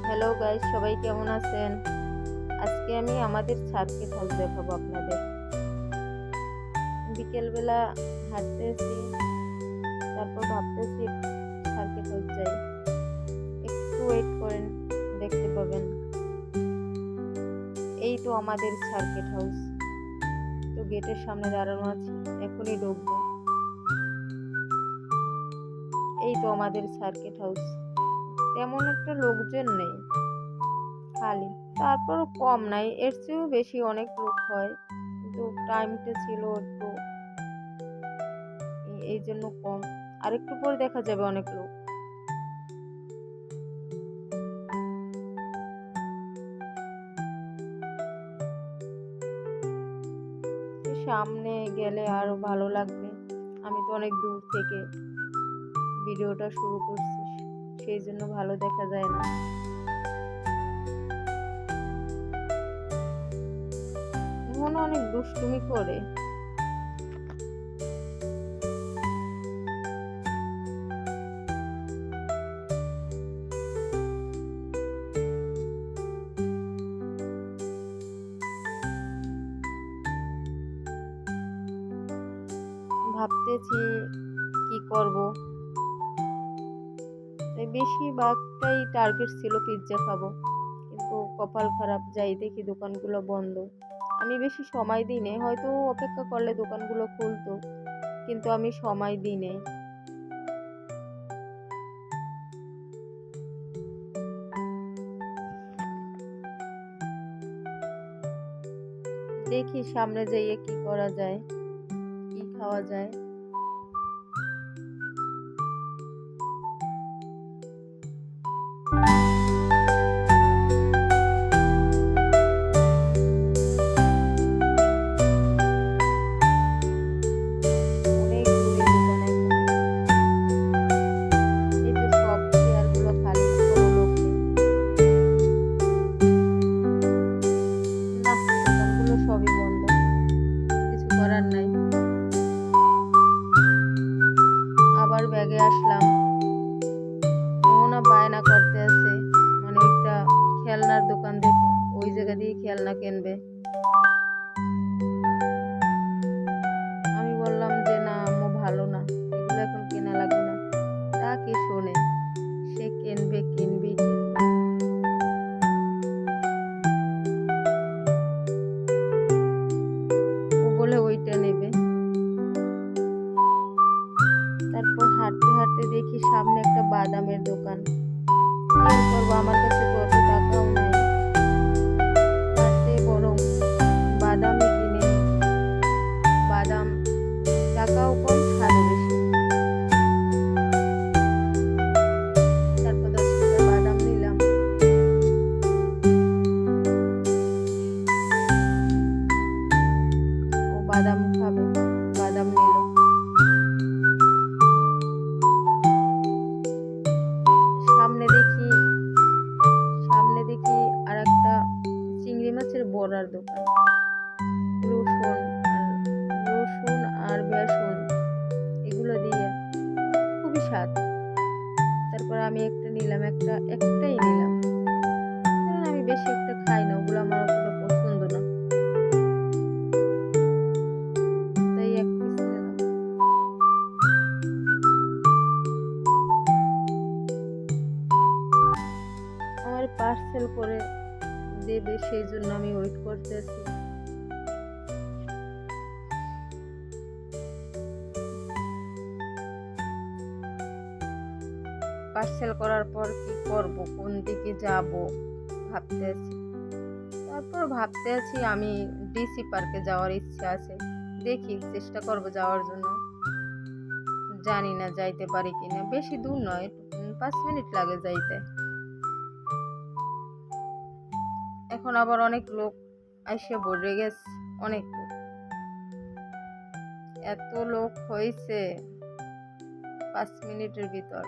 Hello guys, সবাই কেমন আছেন? আজকে আমি আমাদের সার্কিট হাউস দেখাবো আপনাদের। বিকেলবেলা হাঁটতেছি, তারপর ভাবতেছি সার্কিট হাউস যাই। একটু ওয়েট করেন, দেখতে পাবেন। এই তো আমাদের সার্কিট হাউস। তো গেটের সামনে দাঁড়ানো আছি, এখনই ঢুকবো। এই তো আমাদের সার্কিট হাউস। তেমন একটা লোকজন নেই, খালি। তারপর কম নাই, এর চেয়েও বেশি অনেক লোক হয়, কিন্তু টাইমটা ছিল একটু, এই জন্য কম। আর একটু পরে দেখা যাবে অনেক লোক। সামনে গেলে আরো ভালো লাগবে। আমি তো অনেক দূর থেকে ভিডিওটা শুরু করছি, সেই জন্য ভালো দেখা যায় না। মনে অনেক দুষ্টুমি করে। ভাবতেছি কি করব। তাই বেশিরভাগটাই টার্গেট ছিল পিৎজা খাবো, কিন্তু কপাল খারাপ, যাই দেখি দোকানগুলো বন্ধ। আমি বেশি সময় দিই নাই, হয়তো অপেক্ষা করলে দোকানগুলো খুলতো, কিন্তু আমি সময় দিই নাই। দেখি সামনে যাইয়ে কি করা যায়, কি খাওয়া যায়। অনেক দূরে দোকান এখনো। এই তো সব চেয়ারগুলো খালি, কোনো লোক নেই। না, দোকানগুলো সবই বন্ধ, কিছু করার নাই। আবার ব্যাগে আসলাম। মোহনা বায়না করতে আছে, মানে একটা খেলনার দোকান দেখে ওই জায়গা দিয়ে খেলনা কিনবে। আমি বললাম যে না আম্মু, ভালো না, এগুলো এখন কেনা লাগবে না। তা কি শোনে, সে কিনবে কিনবে কিনবে। ও বলে ওইটা নেবে। তারপর হাঁটতে হাঁটতে দেখি সামনে একটা বাদামের দোকান। কি আর করবো, আমার কাছে তো অত টাকাও নাই। তার চেয়ে বরং বাদামই কিনে নিই। বাদাম টাকাও কম, স্বাদও বেশি। তারপর 10 টাকার বাদাম নিলাম। ও বাদাম খাবে, বাদাম নিল। সামনে দেখি সামনে দেখি আর একটা চিংড়ি মাছের বড়ার দোকান। রসুন আর রসুন আর বেসন এগুলো দিয়ে খুবই স্বাদ। তারপর আমি একটা নিলাম, একটাই নিলাম, কারণ আমি বেশি একটা খাই না, ওগুলো আমার অতটা পছন্দ না, তাই এক পিস নিলাম। আমার পার্সেল করে দেবে, সেই জন্য আমি ওয়েট করতেছি। পার্সেল করার পর কি করব, কোন দিকে যাব ভাবতেছি। তারপর ভাবতে আছি আমি ডিসি পার্কে যাওয়ার ইচ্ছা আছে, দেখি চেষ্টা করব যাওয়ার জন্য। জানি না যাইতে পারি কিনা, বেশি দূর নয়, 5 মিনিট লাগে যাইতে। এখন আবার অনেক লোক আইসে ভরে গেছে, অনেক লোক, এত লোক হয়েছে 5 মিনিটের ভিতর।